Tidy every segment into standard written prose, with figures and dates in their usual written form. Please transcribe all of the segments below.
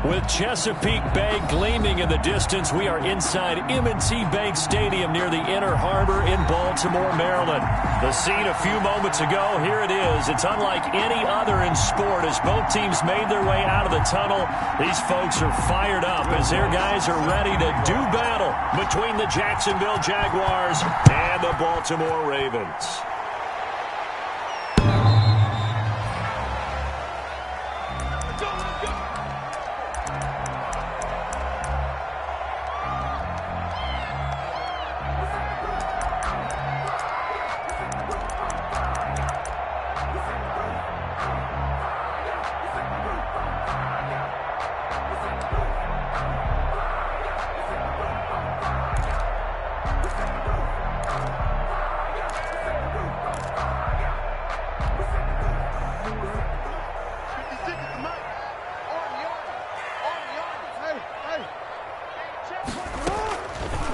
With Chesapeake Bay gleaming in the distance, we are inside M&T Bank Stadium near the Inner Harbor in Baltimore, Maryland. The scene a few moments ago, here it is. It's unlike any other in sport as both teams made their way out of the tunnel. These folks are fired up as their guys are ready to do battle between the Jacksonville Jaguars and the Baltimore Ravens.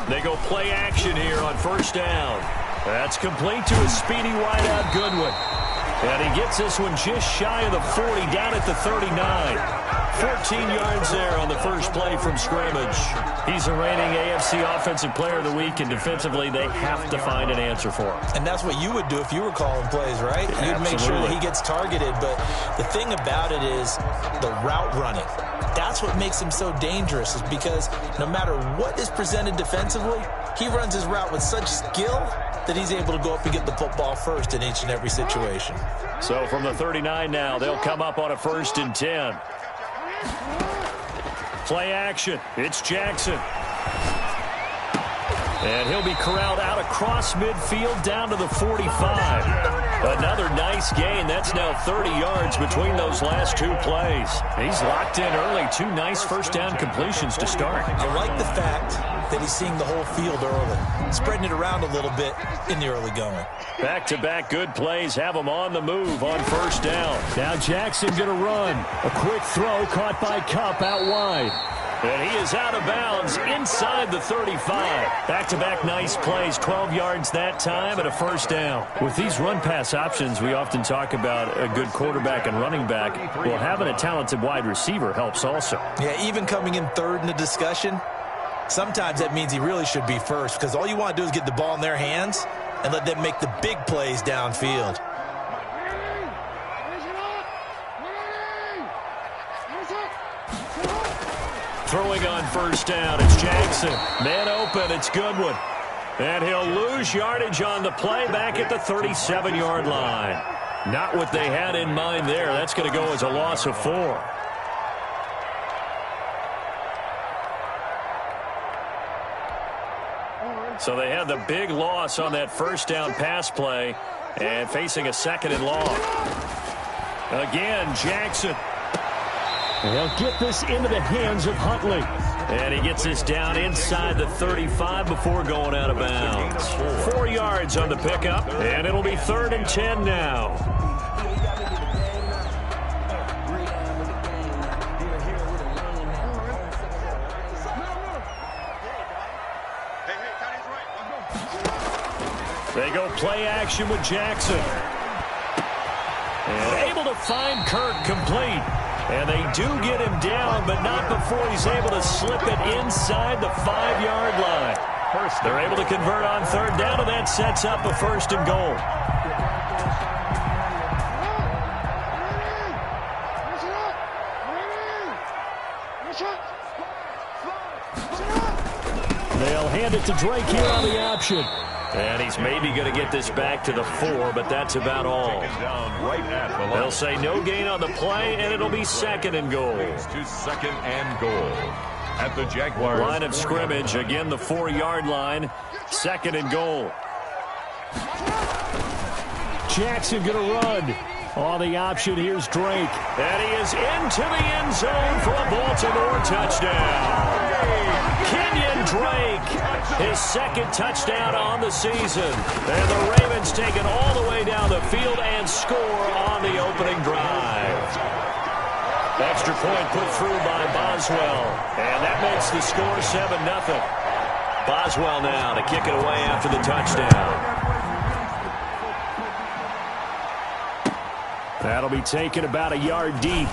They go play action here on first down. That's complete to a speedy wideout Goodwin. And he gets this one just shy of the 40, down at the 39. 14 yards there on the first play from scrimmage. He's a reigning AFC Offensive Player of the Week, and defensively they have to find an answer for him. And that's what you would do if you were calling plays, right? Absolutely. You'd make sure that he gets targeted. But the thing about it is the route running. That's what makes him so dangerous, is because no matter what is presented defensively, he runs his route with such skill that he's able to go up and get the football first in each and every situation. So from the 39 now, they'll come up on a 1st and 10. Play action. It's Jackson. And he'll be corralled out across midfield down to the 45. Another nice gain. That's now 30 yards between those last two plays. He's locked in early. Two nice first down completions to start. I like the fact that he's seeing the whole field early, spreading it around a little bit in the early going. Back-to-back good plays have him on the move on first down. Now Jackson going to run. A quick throw caught by Kupp out wide. And he is out of bounds inside the 35. Back-to-back nice plays, 12 yards that time and a first down. With these run-pass options, we often talk about a good quarterback and running back. Well, having a talented wide receiver helps also. Yeah, even coming in third in the discussion, sometimes that means he really should be first, because all you want to do is get the ball in their hands and let them make the big plays downfield. Throwing on first down, it's Jackson. Man open, it's Goodwin. And he'll lose yardage on the play back at the 37-yard line. Not what they had in mind there. That's going to go as a loss of 4. So they had the big loss on that first down pass play and facing a 2nd and long. Again, Jackson. They'll get this into the hands of Huntley. And he gets this down inside the 35 before going out of bounds. 4 yards on the pickup, and it'll be 3rd and 10 now. They go play action with Jackson. And able to find Kirk complete. And they do get him down, but not before he's able to slip it inside the 5-yard line. They're able to convert on 3rd down, and that sets up a 1st and goal. They'll hand it to Drake here on the option. And he's maybe going to get this back to the 4, but that's about all. They'll say no gain on the play, and it'll be 2nd and goal. To 2nd and goal at the Jaguars. Line of scrimmage, again the 4-yard line. 2nd and goal. Jackson going to run. On the option, here's Drake. And he is into the end zone for a Baltimore touchdown. Kenyon Drake, his 2nd touchdown on the season. And the Ravens take it all the way down the field and score on the opening drive. Extra point put through by Boswell. And that makes the score 7-0. Boswell now to kick it away after the touchdown. That'll be taken about a yard deep.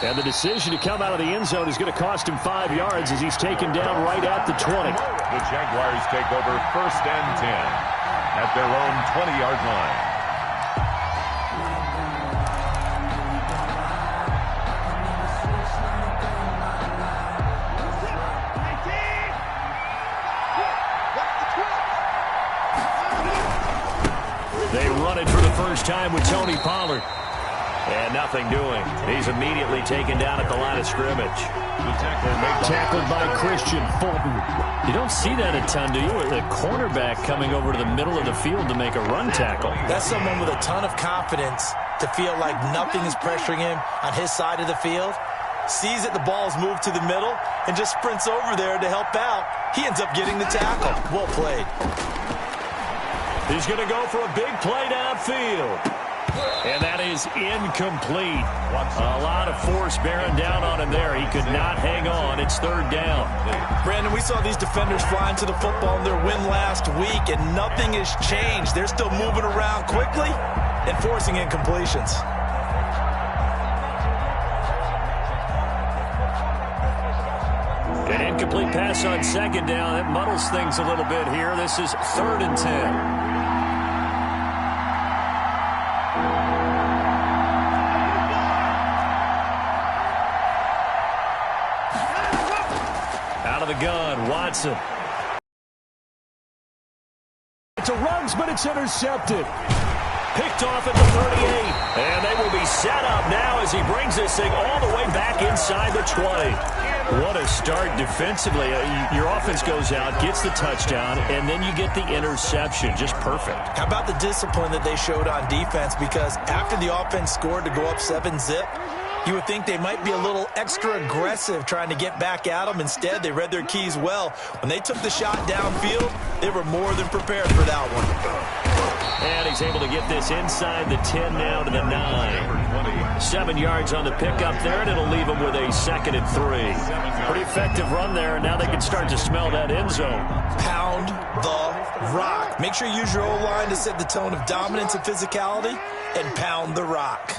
And the decision to come out of the end zone is going to cost him 5 yards as he's taken down right at the 20. The Jaguars take over 1st and 10 at their own 20-yard line. They run it for the first time with Tony Pollard. And nothing doing. He's immediately taken down at the line of scrimmage. Tackled by Christian Fulton. You don't see that a ton, do you? A cornerback coming over to the middle of the field to make a run tackle. That's someone with a ton of confidence to feel like nothing is pressuring him on his side of the field. Sees that the ball's moved to the middle and just sprints over there to help out. He ends up getting the tackle. Well played. He's going to go for a big play downfield. And that is incomplete. A lot of force bearing down on him there. He could not hang on. It's 3rd down. Brandon, we saw these defenders flying to the football in their win last week, and nothing has changed. They're still moving around quickly and forcing incompletions. An incomplete pass on 2nd down. That muddles things a little bit here. This is 3rd and 10. The gun, Watson. It's a runs, but it's intercepted. Picked off at the 38. And they will be set up now as he brings this thing all the way back inside the 20. What a start defensively. Your offense goes out, gets the touchdown, and then you get the interception. Just perfect. How about the discipline that they showed on defense? Because after the offense scored to go up 7-zip, you would think they might be a little extra aggressive trying to get back at them. Instead, they read their keys well. When they took the shot downfield, they were more than prepared for that one. And he's able to get this inside the 10 now to the 9. 7 yards on the pickup there, and it'll leave him with a 2nd and 3. Pretty effective run there, and now they can start to smell that end zone. Pound the rock. Make sure you use your O-line to set the tone of dominance and physicality, and pound the rock.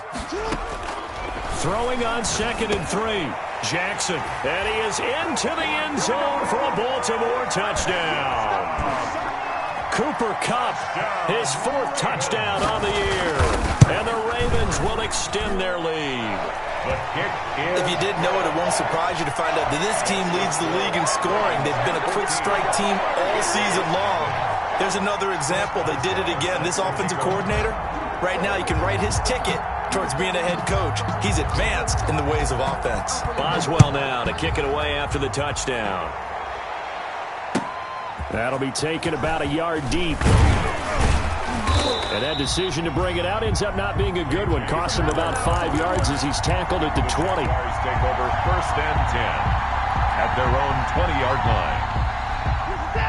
Throwing on 2nd and 3. Jackson. And he is into the end zone for a Baltimore touchdown. Cooper Kupp, his 4th touchdown on the year. And the Ravens will extend their lead. If you didn't know it, it won't surprise you to find out that this team leads the league in scoring. They've been a quick strike team all season long. There's another example. They did it again. This offensive coordinator, right now you can write his ticket towards being a head coach. He's advanced in the ways of offense. Boswell now to kick it away after the touchdown. That'll be taken about a yard deep. And that decision to bring it out ends up not being a good one. Costs him about 5 yards as he's tackled at the 20. Take over 1st and 10 at their own 20-yard line.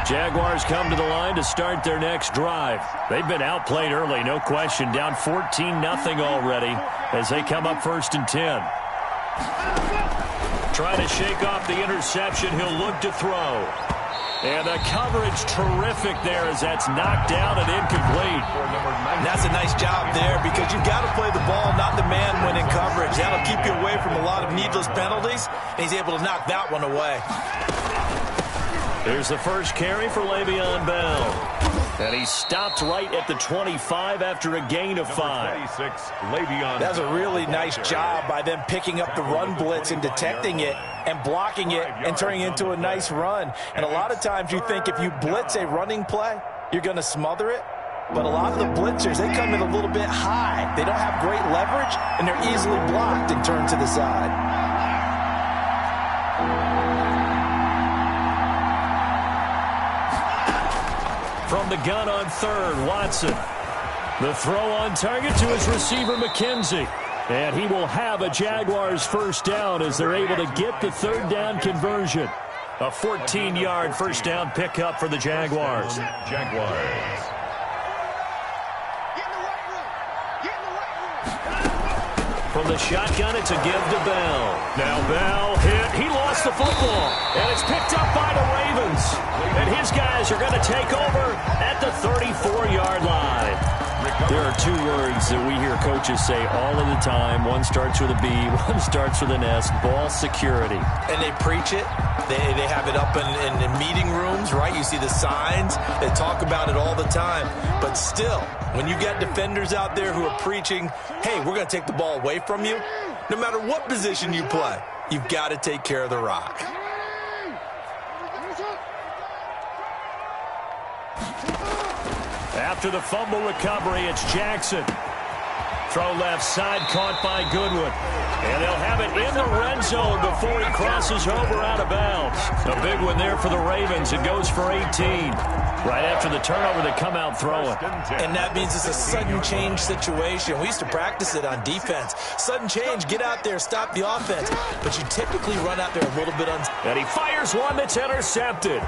Jaguars come to the line to start their next drive. They've been outplayed early, no question. Down 14-0 already as they come up 1st and 10. Trying to shake off the interception. He'll look to throw. And the coverage terrific there as that's knocked down and incomplete. And that's a nice job there because you've got to play the ball, not the man when in coverage. That'll keep you away from a lot of needless penalties, and he's able to knock that one away. Here's the first carry for Le'Veon Bell. And he stopped right at the 25 after a gain of 5. That's a really nice job by them picking up the run blitz and detecting it and blocking it and turning it into a nice run. And a lot of times you think if you blitz a running play, you're going to smother it. But a lot of the blitzers, they come in a little bit high. They don't have great leverage, and they're easily blocked and turned to the side. From the gun on 3rd, Watson. The throw on target to his receiver, McKenzie. And he will have a Jaguars first down as they're able to get the 3rd down conversion. A 14-yard first down pickup for the Jaguars. Jaguars. From the shotgun, it's a give to Bell. Now Bell hit. He lost the football. And it's picked up by the Ravens. And his guys are going to take over at the 34-yard line. There are two words that we hear coaches say all of the time. One starts with a B, one starts with an S, ball security. And they preach it. They have it up in meeting rooms, right? You see the signs. They talk about it all the time. But still, when you got defenders out there who are preaching, hey, we're going to take the ball away from you, no matter what position you play, you've got to take care of the rock. After the fumble recovery, it's Jackson. Throw left side, caught by Goodwin. And they'll have it in the red zone before he crosses over out of bounds. A big one there for the Ravens. It goes for 18. Right after the turnover, they come out throwing. And that means it's a sudden change situation. We used to practice it on defense. Sudden change, get out there, stop the offense. But you typically run out there a little bit And he fires one that's intercepted.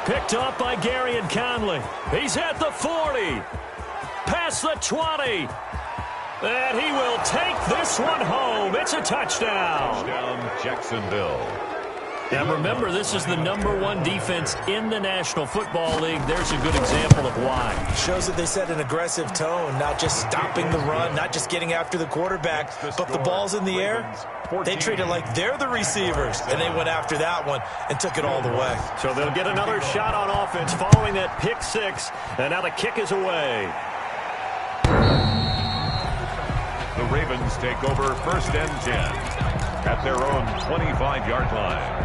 Picked up by Gary and Conley. He's at the 40. Past the 20. And he will take this one home. It's a touchdown. Touchdown, Jacksonville. Now remember, this is the #1 defense in the National Football League. There's a good example of why. Shows that they set an aggressive tone, not just stopping the run, not just getting after the quarterback, but the ball's in the air. They treat it like they're the receivers, and they went after that one and took it all the way. So they'll get another shot on offense following that pick six, and now the kick is away. The Ravens take over 1st and 10 at their own 25-yard line.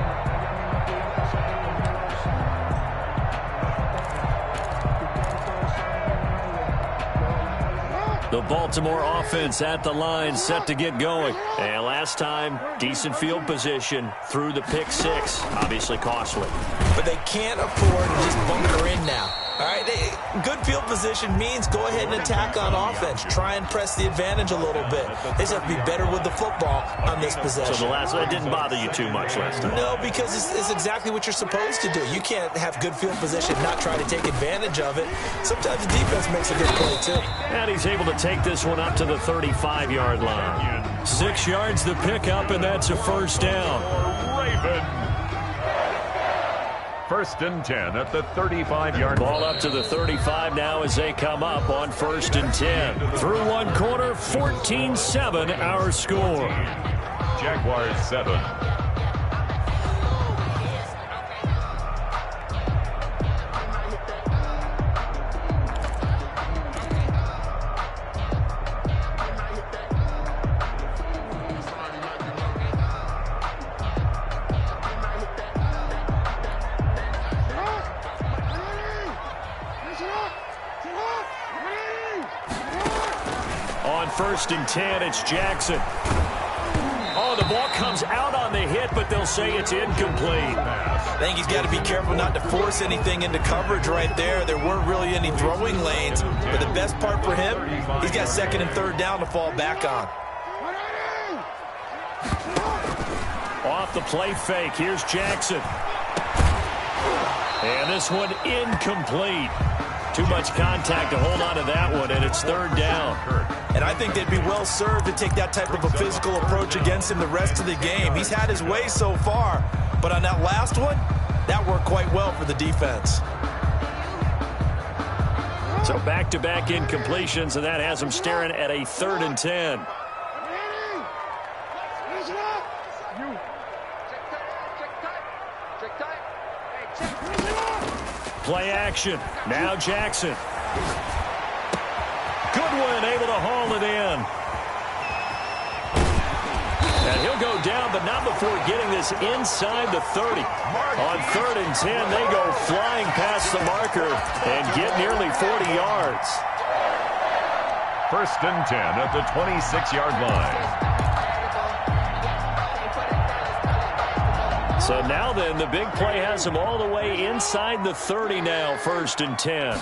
The Baltimore offense at the line, set to get going. And last time, decent field position through the pick six. Obviously costly. But they can't afford to just bunker in now. All right, good field position means go ahead and attack on offense. Try and press the advantage a little bit. They just have to be better with the football on this possession. So that didn't bother you too much last time? No, because it's exactly what you're supposed to do. You can't have good field position, not try to take advantage of it. Sometimes the defense makes a good play, too. And he's able to take this one up to the 35-yard line. 6 yards the pickup, and that's a first down. Ravens. 1st and 10 at the 35-yard line. Ball up to the 35 now as they come up on 1st and 10. Through one quarter, 14-7 our score. Jaguars 7. On 1st and 10, it's Jackson. Oh, the ball comes out on the hit, but they'll say it's incomplete. I think he's got to be careful not to force anything into coverage right there. There weren't really any throwing lanes, but the best part for him, he's got 2nd and 3rd down to fall back on. Off the play fake, here's Jackson. And this one incomplete. Too much contact to hold on to that one, and it's 3rd down. And I think they'd be well served to take that type of a physical approach against him the rest of the game. He's had his way so far, but on that last one, that worked quite well for the defense. So back-to-back incompletions, and that has him staring at a 3rd and 10. Play action. Now Jackson. Goodwin able to haul it in. And he'll go down, but not before getting this inside the 30. On 3rd and 10, they go flying past the marker and get nearly 40 yards. 1st and 10 at the 26-yard line. So now then, the big play has him all the way inside the 30 now, 1st and 10.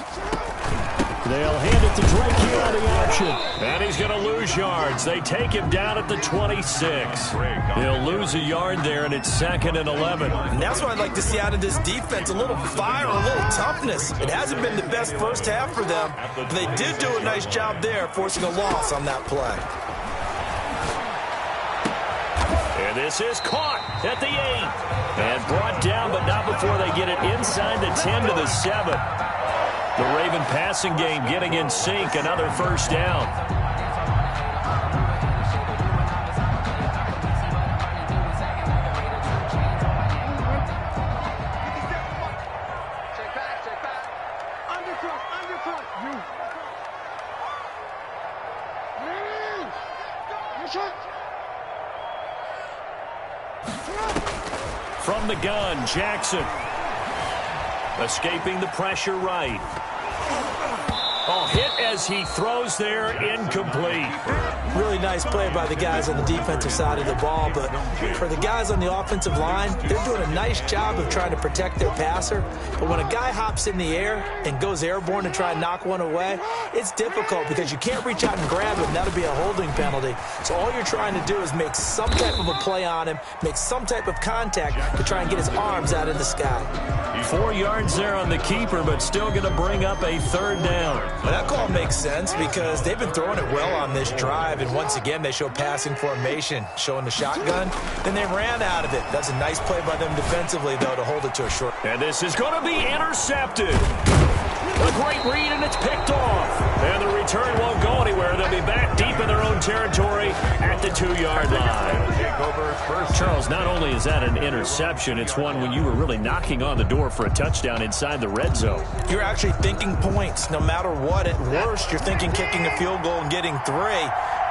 They'll hand it to Drake here on the option. And he's going to lose yards. They take him down at the 26. He'll lose a yard there, and it's 2nd and 11. And that's what I'd like to see out of this defense, a little fire, a little toughness. It hasn't been the best first half for them, but they did do a nice job there, forcing a loss on that play. And this is caught at the 8. And brought down, but not before they get it inside the 10 to the 7. The Raven passing game getting in sync. Another first down. From the gun, Jackson. Escaping the pressure right. Oh, hit as he throws there, incomplete. Really nice play by the guys on the defensive side of the ball, but for the guys on the offensive line, they're doing a nice job of trying to protect their passer. But when a guy hops in the air and goes airborne to try and knock one away, it's difficult because you can't reach out and grab it, and that'll be a holding penalty. So all you're trying to do is make some type of a play on him, make some type of contact to try and get his arms out in the sky. 4 yards there on the keeper, but still going to bring up a third down. Well, that call makes sense because they've been throwing it well on this drive, and once again they show passing formation, showing the shotgun. Then they ran out of it. That's a nice play by them defensively, though, to hold it to a short. And this is going to be intercepted. A great read, and it's picked off. And the return won't go anywhere. They'll be back deep in their own territory at the 2-yard line. Charles, not only is that an interception, it's one when you were really knocking on the door for a touchdown inside the red zone. You're actually thinking points. No matter what, at worst, you're thinking kicking a field goal and getting 3.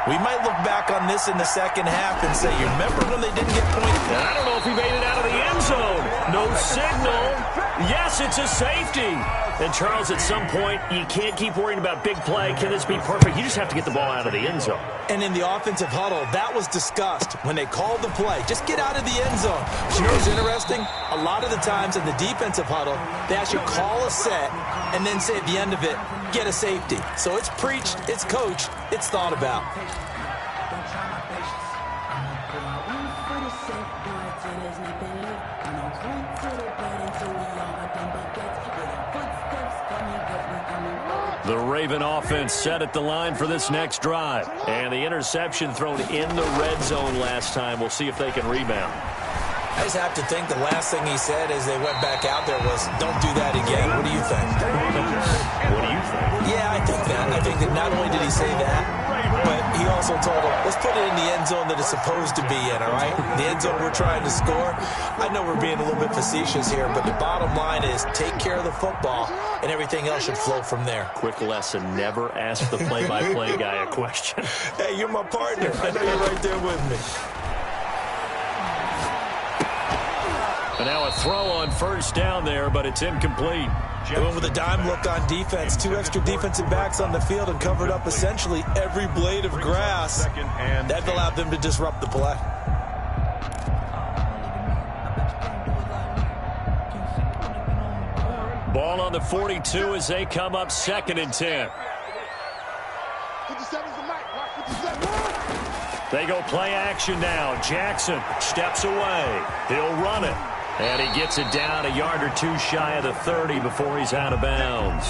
We might look back on this in the second half and say, you remember when they didn't get points? I don't know if he made it out of the end zone. No signal. Yes, it's a safety. And, Charles, at some point, you can't keep worrying about big play. Can this be perfect? You just have to get the ball out of the end zone. And in the offensive huddle, that was discussed when they called the play. Just get out of the end zone. You know what's interesting? A lot of the times in the defensive huddle, they actually call a set and then say at the end of it, get a safety. So it's preached, it's coached, it's thought about. The Raven offense set at the line for this next drive. And the interception thrown in the red zone last time. We'll see if they can rebound. I just have to think the last thing he said as they went back out there was, don't do that again. What do you think? What do you think? Yeah, I think that. I think that not only did he say that, but he also told him, let's put it in the end zone that it's supposed to be in, all right? The end zone we're trying to score. I know we're being a little bit facetious here, but the bottom line is take care of the football, and everything else should flow from there. Quick lesson, never ask the play-by-play guy a question. Hey, you're my partner. I know you're right there with me. And now a throw on first down there, but it's incomplete. Going with a dime look on defense. 2 extra defensive backs on the field and covered up essentially every blade of grass. That allowed them to disrupt the play. Ball on the 42 as they come up 2nd and 10. They go play action now. Jackson steps away. He'll run it. And he gets it down a yard or 2 shy of the 30 before he's out of bounds.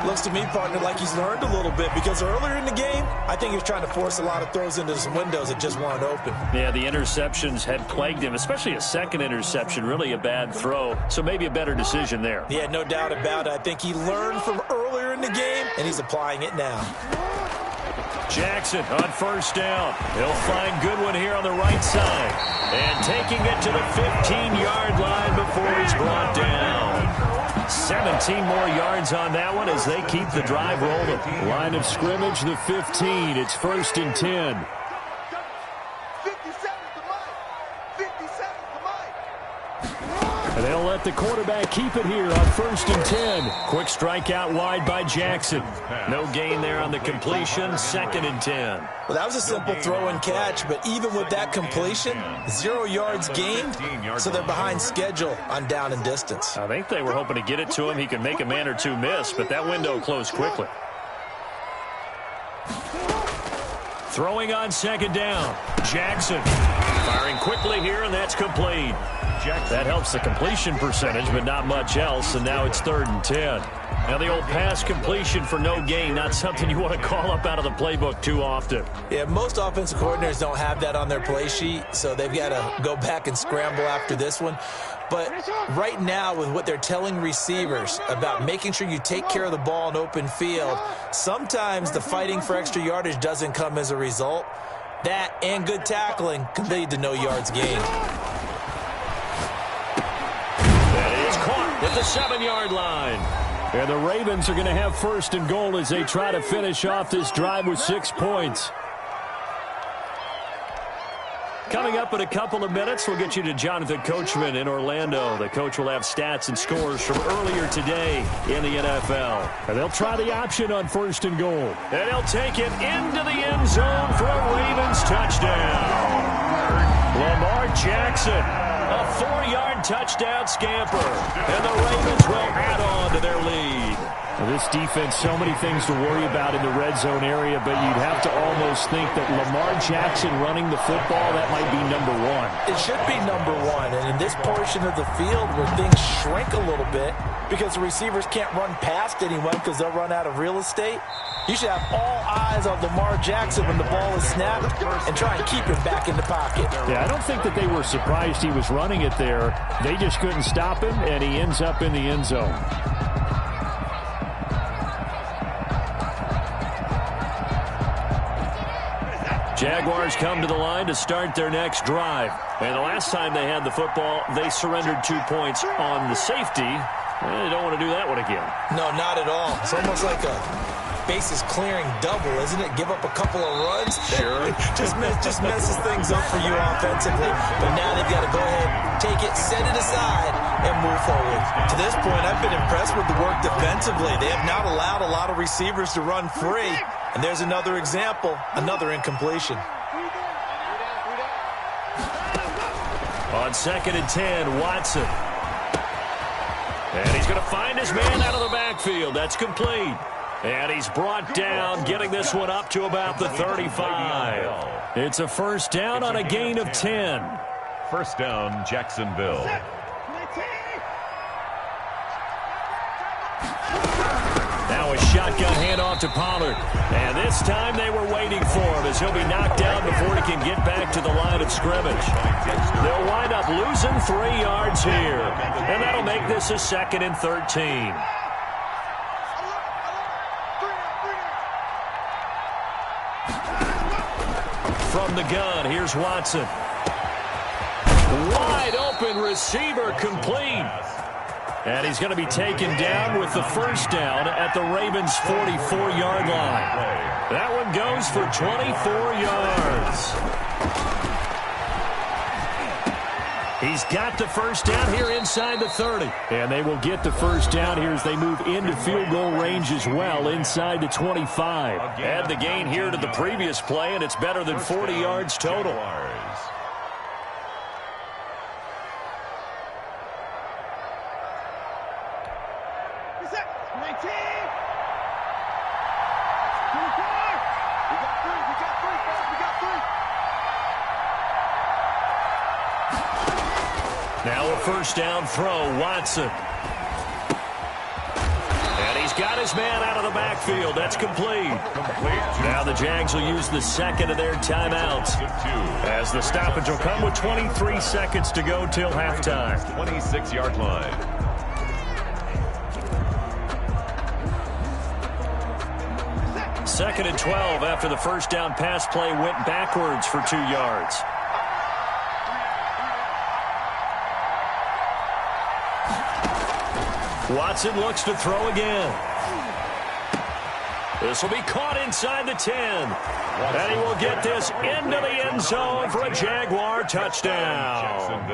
Looks to me, partner, like he's learned a little bit because earlier in the game, I think he was trying to force a lot of throws into some windows that just weren't open. Yeah, the interceptions had plagued him, especially a second interception, really a bad throw. So maybe a better decision there. Yeah, no doubt about it. I think he learned from earlier in the game, and he's applying it now. Jackson on first down. He'll find Goodwin here on the right side. And taking it to the 15-yard line before he's brought down. 17 more yards on that one as they keep the drive rolling. Line of scrimmage, the 15. It's 1st and 10. And they'll let the quarterback keep it here on 1st and 10. Quick strike out wide by Jackson. No gain there on the completion. 2nd and 10. Well, that was a simple throw and catch, but even with that completion, 0 yards gained, so they're behind schedule on down and distance. I think they were hoping to get it to him. He could make a man or 2 miss, but that window closed quickly. Throwing on 2nd down. Jackson firing quickly here, and that's complete. That helps the completion percentage, but not much else, and now it's 3rd and 10. Now, the old pass completion for no gain, not something you want to call up out of the playbook too often. Yeah, most offensive coordinators don't have that on their play sheet, so they've got to go back and scramble after this one. But right now, with what they're telling receivers about making sure you take care of the ball in open field, sometimes the fighting for extra yardage doesn't come as a result. That and good tackling can lead to no yards gained. That is caught at the 7-yard line. And the Ravens are going to have first and goal as they try to finish off this drive with 6 points. Coming up in a couple of minutes, we'll get you to Jonathan Coachman in Orlando. The coach will have stats and scores from earlier today in the NFL. And they'll try the option on first and goal. And he'll take it into the end zone for a Ravens touchdown. Lamar Jackson, a 4-yard touchdown scamper. And the Ravens will add on to their lead. This defense, so many things to worry about in the red zone area, but you'd have to almost think that Lamar Jackson running the football, that might be number one. It should be number one, and in this portion of the field where things shrink a little bit because the receivers can't run past anyone because they'll run out of real estate, you should have all eyes on Lamar Jackson when the ball is snapped and try and keep him back in the pocket. Yeah, I don't think that they were surprised he was running it there. They just couldn't stop him, and he ends up in the end zone. Jaguars come to the line to start their next drive. And the last time they had the football, they surrendered 2 points on the safety. They don't want to do that one again. No, not at all. It's almost like a bases clearing double, isn't it? Give up a couple of runs. Sure. just messes things up for you offensively. But now they've got to go ahead, take it, set it aside, and move forward. To this point, I've been impressed with the work defensively. They have not allowed a lot of receivers to run free. And there's another example, another incompletion. On 2nd and 10, Watson. And he's going to find his man out of the backfield. That's complete. And he's brought down, getting this one up to about the 35. It's a first down on a gain of 10. First down, Jacksonville. Now a shotgun handoff to Pollard. And this time they were waiting for him as he'll be knocked down before he can get back to the line of scrimmage. They'll wind up losing 3 yards here. And that'll make this a 2nd and 13. From the gun, here's Watson. Wide open receiver, complete. And he's going to be taken down with the first down at the Ravens' 44-yard line. That one goes for 24 yards. He's got the first down here inside the 30. And they will get the first down here as they move into field goal range as well, inside the 25. Add the gain here to the previous play, and it's better than 40 yards total. Now a first down throw, Watson. And he's got his man out of the backfield. That's complete. Now the Jags will use the second of their timeouts as the stoppage will come with 23 seconds to go till halftime. 26-yard line. Second and 12 after the first down pass play went backwards for 2 yards. Watson looks to throw again. This will be caught inside the 10. And he will get this into the end zone for a Jaguar touchdown.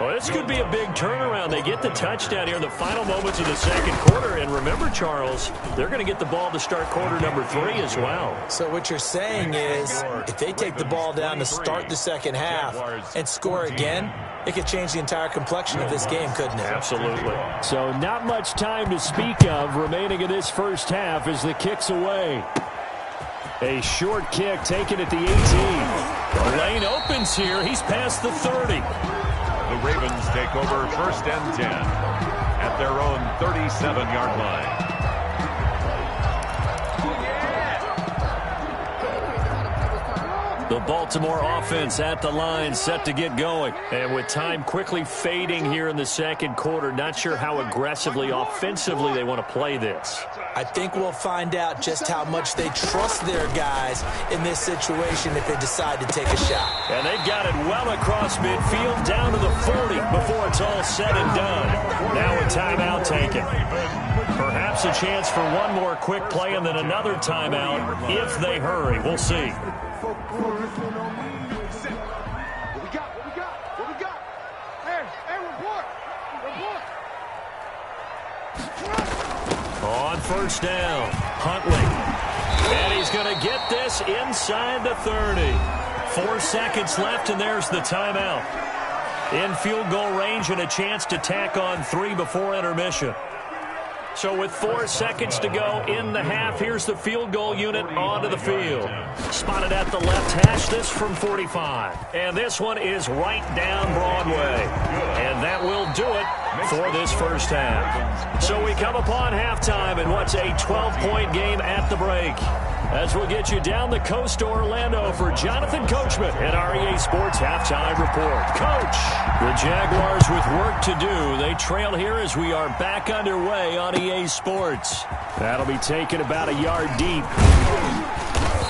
Well, this could be a big turnaround. They get the touchdown here in the final moments of the second quarter. And remember, Charles, they're going to get the ball to start quarter number 3 as well. So what you're saying is if they take the ball down to start the second half and score again, it could change the entire complexion of this game, couldn't it? Absolutely. So not much time to speak of remaining in this first half as the kick's away. A short kick taken at the 18. The lane opens here. He's past the 30. The Ravens take over first and 10 at their own 37-yard line. The Baltimore offense at the line, set to get going. And with time quickly fading here in the second quarter, not sure how aggressively, offensively they want to play this. I think we'll find out just how much they trust their guys in this situation if they decide to take a shot. And they've got it well across midfield, down to the 40 before it's all said and done. Now a timeout taken. Perhaps a chance for one more quick play and then another timeout if they hurry. We'll see. On first down, Huntley. And he's going to get this inside the 30. 4 seconds left, and there's the timeout. In field goal range and a chance to tack on 3 before intermission. So with 4 seconds to go in the half, here's the field goal unit onto the field. Spotted at the left hash, this from 45. And this one is right down Broadway. And that will do it for this first half. So we come upon halftime in what's a 12-point game at the break. As we'll get you down the coast to Orlando for Jonathan Coachman at our EA Sports Halftime Report. Coach, the Jaguars with work to do. They trail here as we are back underway on EA Sports. That'll be taken about a yard deep.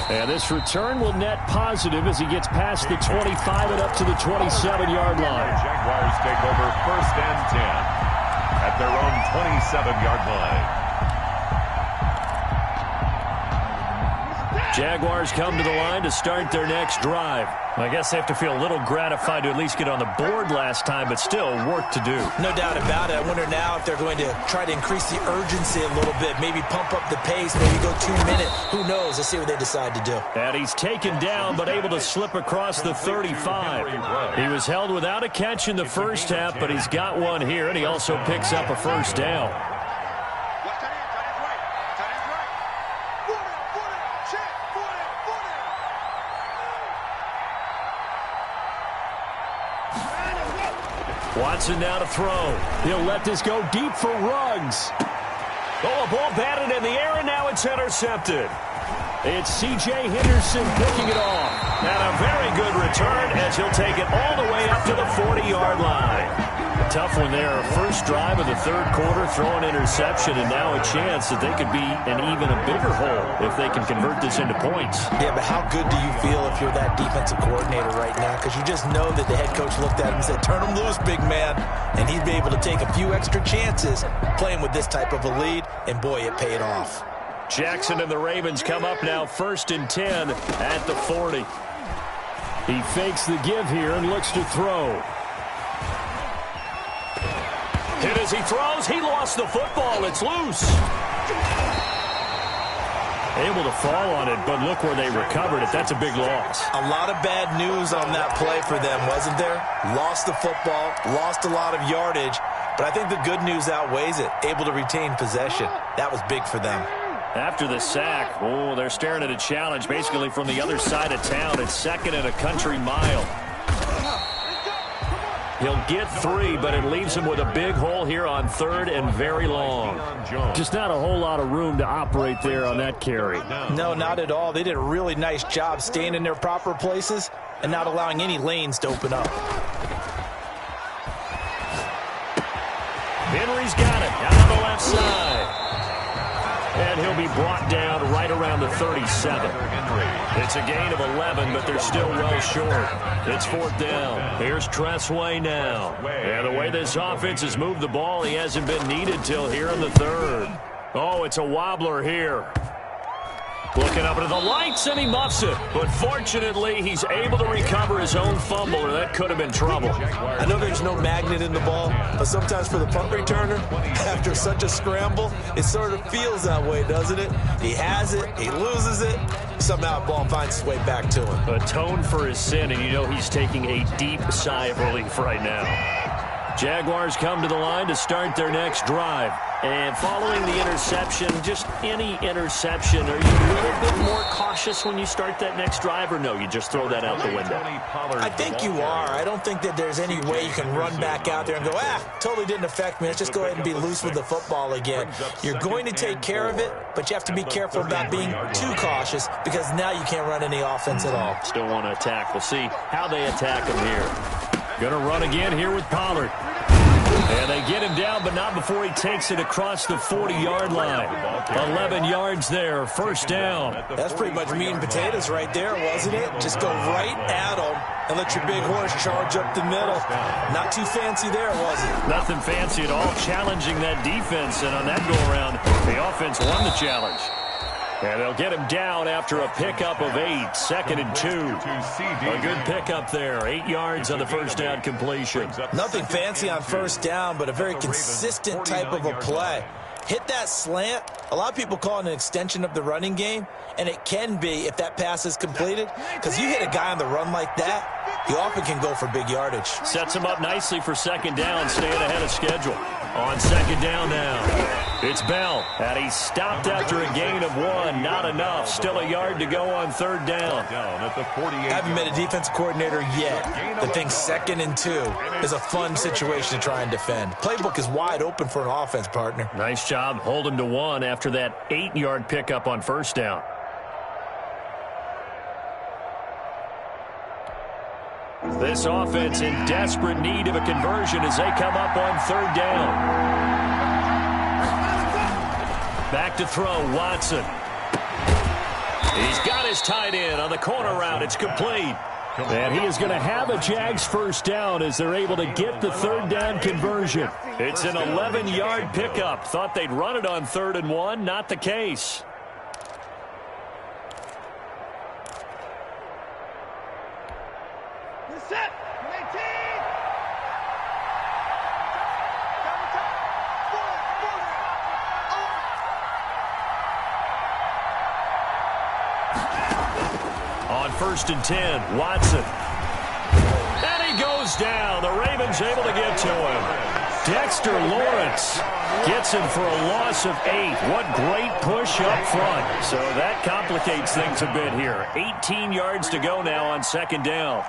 And this return will net positive as he gets past the 25 and up to the 27-yard line. Jaguars take over first and 10 at their own 27-yard line. Jaguars come to the line to start their next drive. I guess they have to feel a little gratified to at least get on the board last time, but still work to do. No doubt about it. I wonder now if they're going to try to increase the urgency a little bit, maybe pump up the pace, maybe go 2 minute. Who knows? Let's see what they decide to do. And he's taken down, but able to slip across the 35. He was held without a catch in the first half, but he's got one here, and he also picks up a first down. Watson now to throw. He'll let this go deep for Ruggs. Oh, a ball batted in the air, and now it's intercepted. It's C.J. Henderson picking it off. And a very good return as he'll take it all the way up to the 40-yard line. A tough one there. First drive of the third quarter, throw an interception, and now a chance that they could be in even a bigger hole if they can convert this into points. Yeah, but how good do you feel if you're that defensive coordinator right now? Because you just know that the head coach looked at him and said, turn him loose, big man. And he'd be able to take a few extra chances playing with this type of a lead, and boy, it paid off. Jackson and the Ravens come up now first and 10 at the 40. He fakes the give here and looks to throw. Hit as he throws. He lost the football. It's loose. Able to fall on it, but look where they recovered it. That's a big loss. A lot of bad news on that play for them, wasn't there? Lost the football, lost a lot of yardage, but I think the good news outweighs it. Able to retain possession. That was big for them. After the sack, oh, they're staring at a challenge basically from the other side of town. It's second and a country mile. He'll get 3, but it leaves him with a big hole here on third and very long. Just not a whole lot of room to operate there on that carry. No, not at all. They did a really nice job staying in their proper places and not allowing any lanes to open up. Henry's got it out on the left side. And he'll be brought down right around the 37. It's a gain of 11, but they're still well short. It's fourth down. Here's Tressway now. And the way this offense has moved the ball, he hasn't been needed till here in the third. Oh, it's a wobbler here. Looking up into the lights, and he muffs it. But fortunately, he's able to recover his own fumble, or that could have been trouble. I know there's no magnet in the ball, but sometimes for the punt returner, after such a scramble, it sort of feels that way, doesn't it? He has it, he loses it, somehow the ball finds its way back to him. Atone for his sin, and you know he's taking a deep sigh of relief right now. Jaguars come to the line to start their next drive. And following the interception, just any interception, are you a little bit more cautious when you start that next drive, or no, you just throw that out the window? I think you are. I don't think that there's any way you can run back out there and go, totally didn't affect me. Let's just go ahead and be loose with the football again. You're going to take care of it, but you have to be careful about being too cautious because now you can't run any offense at all. Still want to attack. We'll see how they attack him here. Going to run again here with Pollard. And they get him down, but not before he takes it across the 40-yard line. 11 yards there, first down. That's pretty much meat and potatoes right there, wasn't it? Just go right at him and let your big horse charge up the middle. Not too fancy there, was it? Nothing fancy at all, challenging that defense. And on that go-around, the offense won the challenge. And they'll get him down after a pickup of 8, 2nd and 2. A good pickup there, 8 yards on the first down completion. Nothing fancy on first down, but a very consistent type of a play. Hit that slant. A lot of people call it an extension of the running game, and it can be if that pass is completed, because you hit a guy on the run like that, he often can go for big yardage. Sets him up nicely for second down, staying ahead of schedule. On second down now, it's Bell, and he's stopped after a gain of 1. Not enough. Still a yard to go on third down. Haven't been a defensive coordinator yet. The thing 2nd and 2 is a fun situation to try and defend. Playbook is wide open for an offense, partner. Nice job holding to 1 after that 8-yard pickup on first down. This offense in desperate need of a conversion as they come up on third down. Back to throw, Watson. He's got his tight end on the corner route. It's complete. And he is going to have a Jags first down as they're able to get the third down conversion. It's an 11-yard pickup. Thought they'd run it on 3rd and 1. Not the case. On 1st and 10, Watson. And he goes down. The Ravens able to get to him. Dexter Lawrence gets him for a loss of 8. What great push up front. So that complicates things a bit here. 18 yards to go now on second down.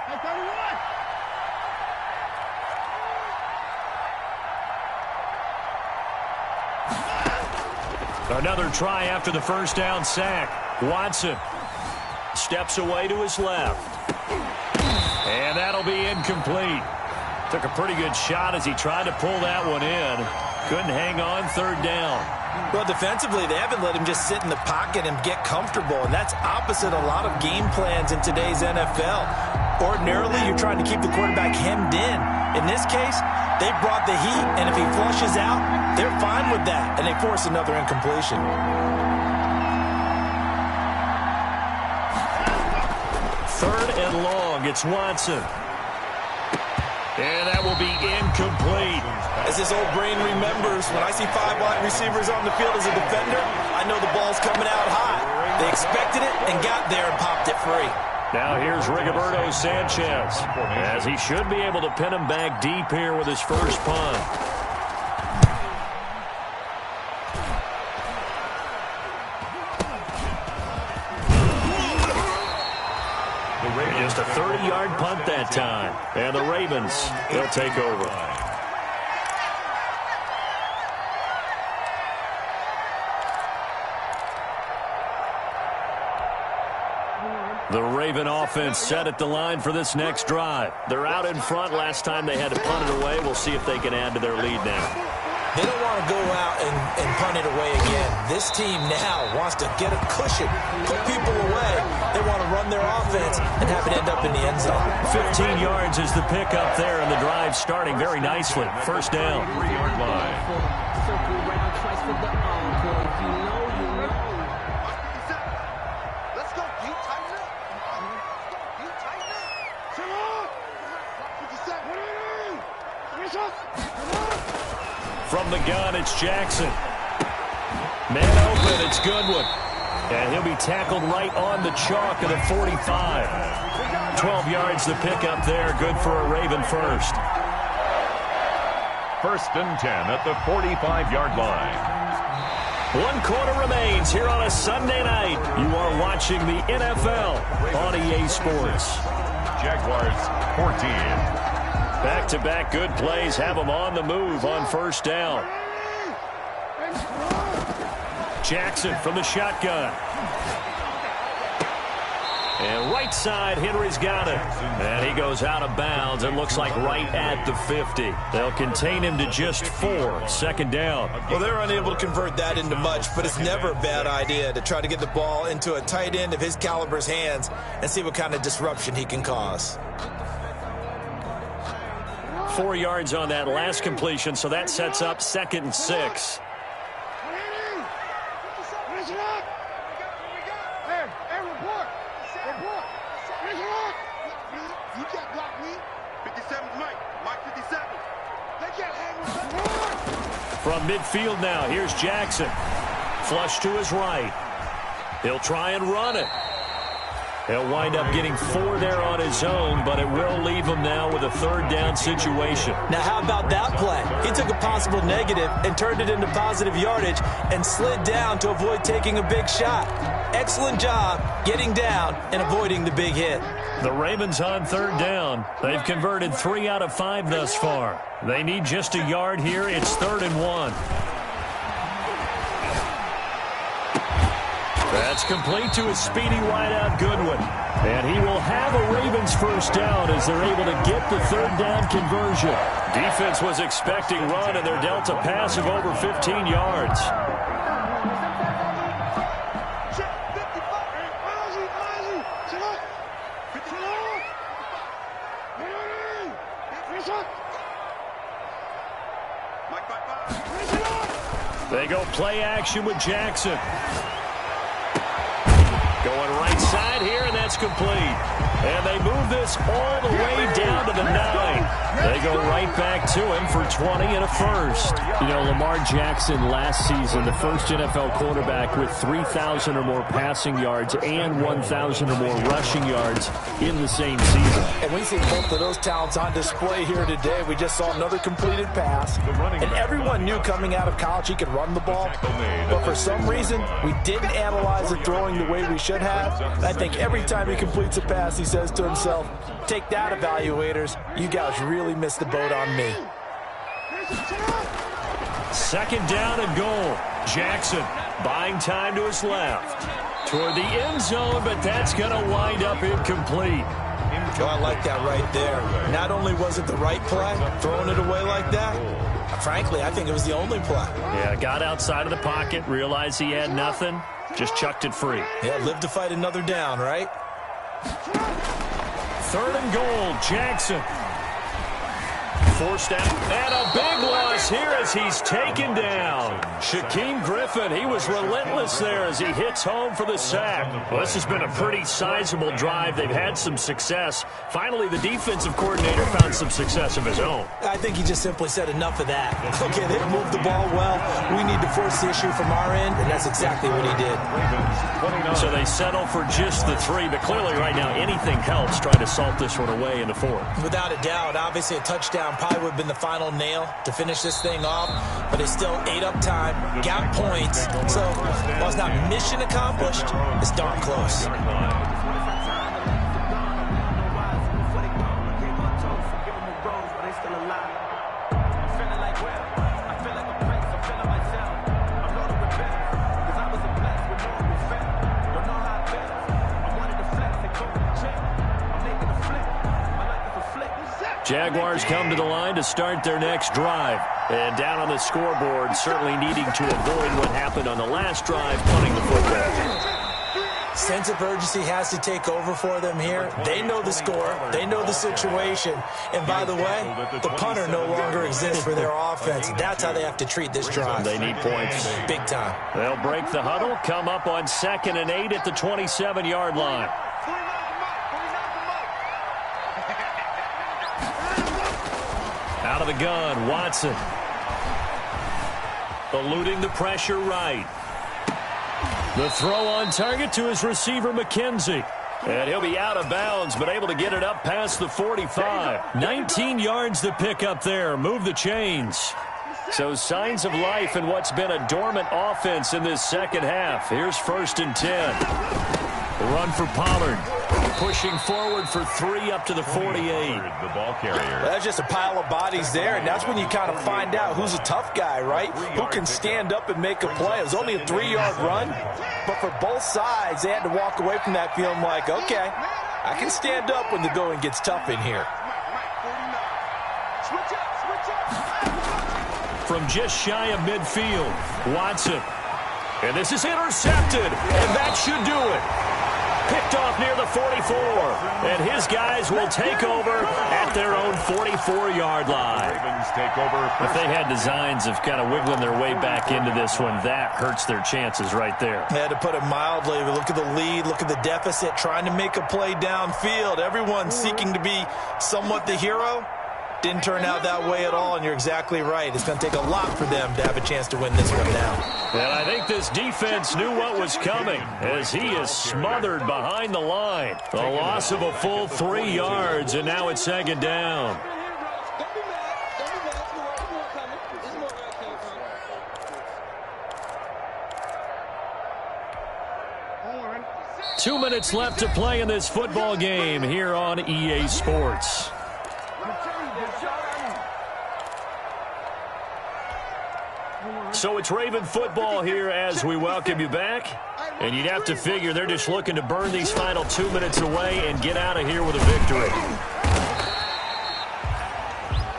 Another try after the first down sack. Watson steps away to his left. And that'll be incomplete. Took a pretty good shot as he tried to pull that one in. Couldn't hang on third down. Well, defensively, they haven't let him just sit in the pocket and get comfortable, and that's opposite a lot of game plans in today's NFL. Ordinarily, you're trying to keep the quarterback hemmed in. In this case, they brought the heat, and if he flushes out, they're fine with that, and they force another incompletion. Third and long, it's Watson. And that will be incomplete. As his old brain remembers, when I see 5 wide receivers on the field as a defender, I know the ball's coming out hot. They expected it and got there and popped it free. Now here's Rigoberto Sanchez, as he should be able to pin him back deep here with his first punt. Just a 30-yard punt that time. And the Ravens, they'll take over. The Raven offense set at the line for this next drive. They're out in front. Last time they had to punt it away. We'll see if they can add to their lead now. They don't want to go out and punt it away again. This team now wants to get a cushion, put people away. They want to run their offense and have it end up in the end zone. 15 yards is the pickup there, and the drive starting very nicely. First down. 3-yard line. Circle round twice for the encore. If you know, you know. Let's go. You tighten up. You tighten up. Come on. 57. From the gun, it's Jackson. Man open, it's Goodwin. And he'll be tackled right on the chalk of the 45. 12 yards the pickup there, good for a Raven first. first and 10 at the 45-yard line. 1 quarter remains here on a Sunday night. You are watching the NFL on EA Sports. Jaguars 14. Back-to-back good plays have them on the move on first down. Jackson from the shotgun. And right side, Henry's got it. And he goes out of bounds. It looks like right at the 50. They'll contain him to just 4. Second down. Well, they're unable to convert that into much, but it's never a bad idea to try to get the ball into a tight end of his caliber's hands and see what kind of disruption he can cause. 4 yards on that last completion, so that sets up 2nd and 6. From midfield now, here's Jackson. Flush to his right. He'll try and run it. He'll wind up getting 4 there on his own, but it will leave him now with a 3rd down situation. Now, how about that play? He took a possible negative and turned it into positive yardage and slid down to avoid taking a big shot. Excellent job getting down and avoiding the big hit. The Ravens on 3rd down. They've converted 3 out of 5 thus far. They need just a yard here. It's 3rd and 1. That's complete to his speedy wideout Goodwin. And he will have a Ravens first down as they're able to get the 3rd down conversion. Defense was expecting run, and they're dealt a pass of over 15 yards. They go play action with Jackson. Going right side here, and that's complete. And they move this all the way down to the 9. They go right back to him for 20 and a first. You know, Lamar Jackson last season, the first NFL quarterback with 3,000 or more passing yards and 1,000 or more rushing yards in the same season. And we see both of those talents on display here today. We just saw another completed pass. And everyone knew coming out of college he could run the ball. But for some reason, we didn't analyze the throwing the way we should have. I think every time he completes a pass, he says to himself, take that, evaluators. You guys really missed the boat on me. 2nd down and goal. Jackson buying time to his left. Toward the end zone, but that's going to wind up incomplete. Oh, I like that right there. Not only was it the right play, throwing it away like that, frankly, I think it was the only play. Yeah, got outside of the pocket, realized he had nothing, just chucked it free. Yeah, live to fight another down, right? 3rd and goal, Jackson. Forced out, and a big loss here as he's taken down. Shaquem Griffin, he was relentless there as he hits home for the sack. Well, this has been a pretty sizable drive. They've had some success. Finally, the defensive coordinator found some success of his own. I think he just simply said enough of that. Okay, they've moved the ball well. We need to force the issue from our end, and that's exactly what he did. So they settle for just the 3, but clearly right now anything helps trying to salt this one away in the 4th. Without a doubt, obviously a touchdown probably would have been the final nail to finish this thing off, but they still ate up time, got points, so while it's not mission accomplished, it's darn close. Jaguars come to the line to start their next drive. And down on the scoreboard, certainly needing to avoid what happened on the last drive, punting the football. Sense of urgency has to take over for them here. They know the score. They know the situation. And by the way, the punter no longer exists for their offense. That's how they have to treat this drive. They need points. Big time. They'll break the huddle, come up on 2nd and 8 at the 27-yard line. Out of the gun, Watson. Eluding the pressure right. The throw on target to his receiver, McKenzie. And he'll be out of bounds, but able to get it up past the 45. 19 yards to pick up there. Move the chains. So signs of life in what's been a dormant offense in this second half. Here's 1st and 10. The run for Pollard. Pushing forward for 3 up to the 48. The ball carrier. That's just a pile of bodies there, and that's when you kind of find out who's a tough guy, right? Who can stand up and make a play. It was only a 3-yard run, but for both sides, they had to walk away from that feeling like, okay, I can stand up when the going gets tough in here. From just shy of midfield, Watson. And this is intercepted, and that should do it. Picked off near the 44, and his guys will take over at their own 44-yard line. Ravens take over. If they had designs of kind of wiggling their way back into this one, that hurts their chances right there. They had to put it mildly. Look at the lead, look at the deficit, trying to make a play downfield. Everyone seeking to be somewhat the hero. Didn't turn out that way at all, and you're exactly right. It's going to take a lot for them to have a chance to win this one now. And I think this defense knew what was coming as he is smothered behind the line. A loss of a full 3 yards, and now it's 2nd down. Two minutes left to play in this football game here on EA Sports. So it's Raven football here as we welcome you back. And you'd have to figure they're just looking to burn these final 2 minutes away and get out of here with a victory.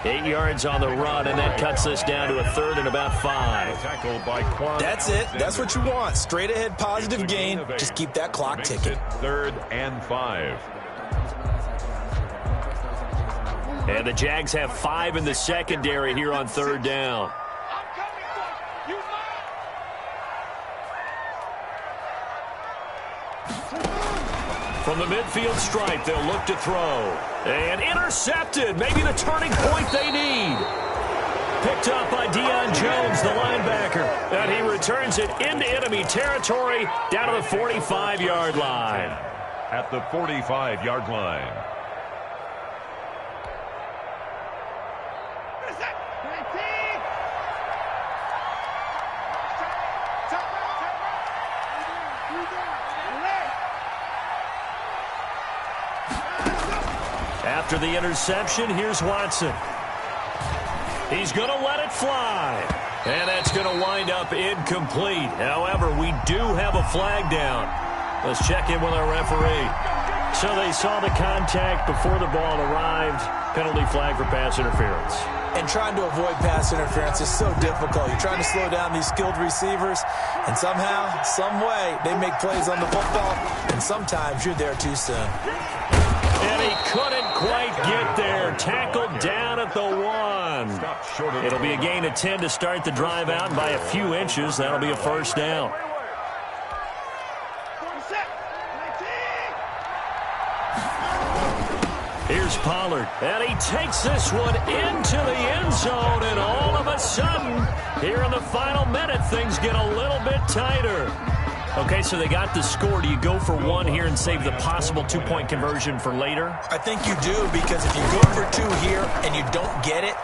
8 yards on the run, and that cuts us down to a 3rd and about 5. That's it. That's what you want. Straight ahead positive gain. Just keep that clock ticking. 3rd and 5. And the Jags have 5 in the secondary here on 3rd down. From the midfield stripe, they'll look to throw. And intercepted. Maybe the turning point they need. Picked up by Deion Jones, the linebacker. And he returns it into enemy territory down to the 45-yard line. At the 45-yard line. After the interception, here's Watson. He's going to let it fly. And that's going to wind up incomplete. However, we do have a flag down. Let's check in with our referee. So they saw the contact before the ball arrived. Penalty flag for pass interference. And trying to avoid pass interference is so difficult. You're trying to slow down these skilled receivers, and somehow, some way, they make plays on the football, and sometimes you're there too soon. And he couldn't quite get there. Tackled down at the 1. It'll be a gain of 10 to start the drive out, and by a few inches, that'll be a 1st down. Here's Pollard, and he takes this one into the end zone, and all of a sudden, here in the final minute, things get a little bit tighter. Okay, so they got the score. Do you go for 1 here and save the possible 2-point conversion for later? I think you do, because if you go for 2 here and you don't get it,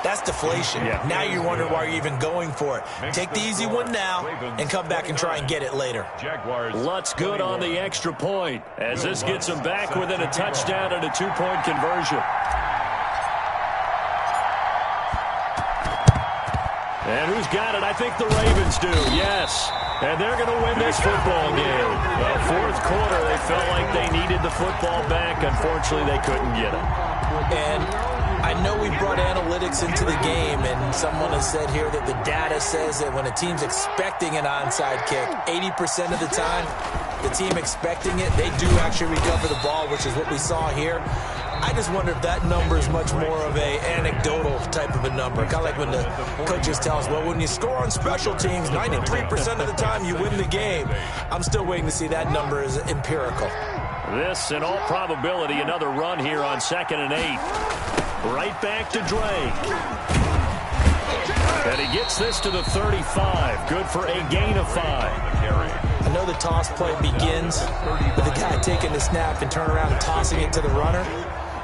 that's deflation. Yeah. Now you're wondering why you're even going for it. Take the easy one now and come back and try and get it later. Lutz good on the extra point as this gets them back within a touchdown and a 2-point conversion. And who's got it? I think the Ravens do, yes. And they're going to win this football game. Well, 4th quarter, they felt like they needed the football back. Unfortunately, they couldn't get it. And I know we brought analytics into the game, and someone has said here that the data says that when a team's expecting an onside kick, 80% of the time, the team expecting it, they do actually recover the ball, which is what we saw here. I just wonder if that number is much more of a anecdotal type of a number. Kind of like when the coaches tell us, well, when you score on special teams, 93% of the time you win the game. I'm still waiting to see that number is empirical. This, in all probability, another run here on 2nd and 8. Right back to Drake. And he gets this to the 35. Good for a gain of 5. I know the toss play begins with the guy taking the snap and turning around and tossing it to the runner.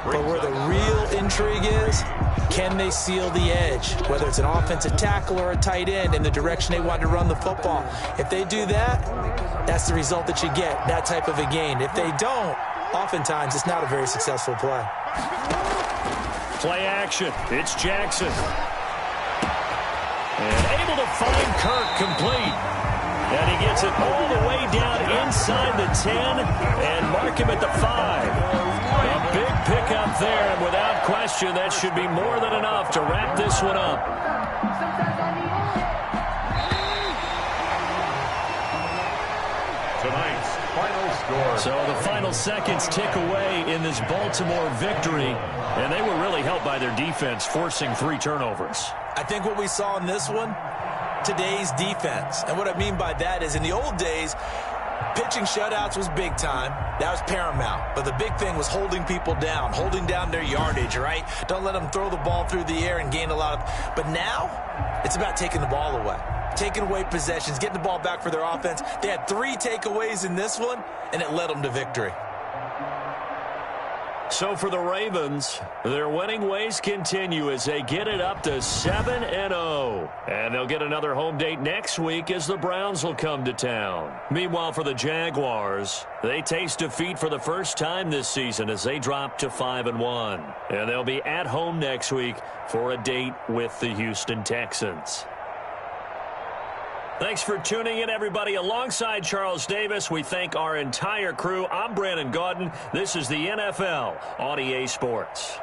But where the real intrigue is, can they seal the edge? Whether it's an offensive tackle or a tight end in the direction they want to run the football. If they do that, that's the result that you get, that type of a gain. If they don't, oftentimes it's not a very successful play. Play action. It's Jackson. And able to find Kirk complete. And he gets it all the way down inside the 10 and mark him at the 5. A big pickup there, and without question, that should be more than enough to wrap this one up. Tonight's final score. So the final seconds tick away in this Baltimore victory, and they were really helped by their defense, forcing 3 turnovers. I think what we saw in this one, today's defense. And what I mean by that is in the old days, pitching shutouts was big time. That was paramount. But the big thing was holding people down, holding down their yardage, right? Don't let them throw the ball through the air and gain a lot of... But now, it's about taking the ball away. Taking away possessions, getting the ball back for their offense. They had 3 takeaways in this one, and it led them to victory. So for the Ravens, their winning ways continue as they get it up to 7-0. And they'll get another home date next week as the Browns will come to town. Meanwhile, for the Jaguars, they taste defeat for the first time this season as they drop to 5-1. And they'll be at home next week for a date with the Houston Texans. Thanks for tuning in, everybody. Alongside Charles Davis, we thank our entire crew. I'm Brandon Gaudin. This is the NFL on EA Sports.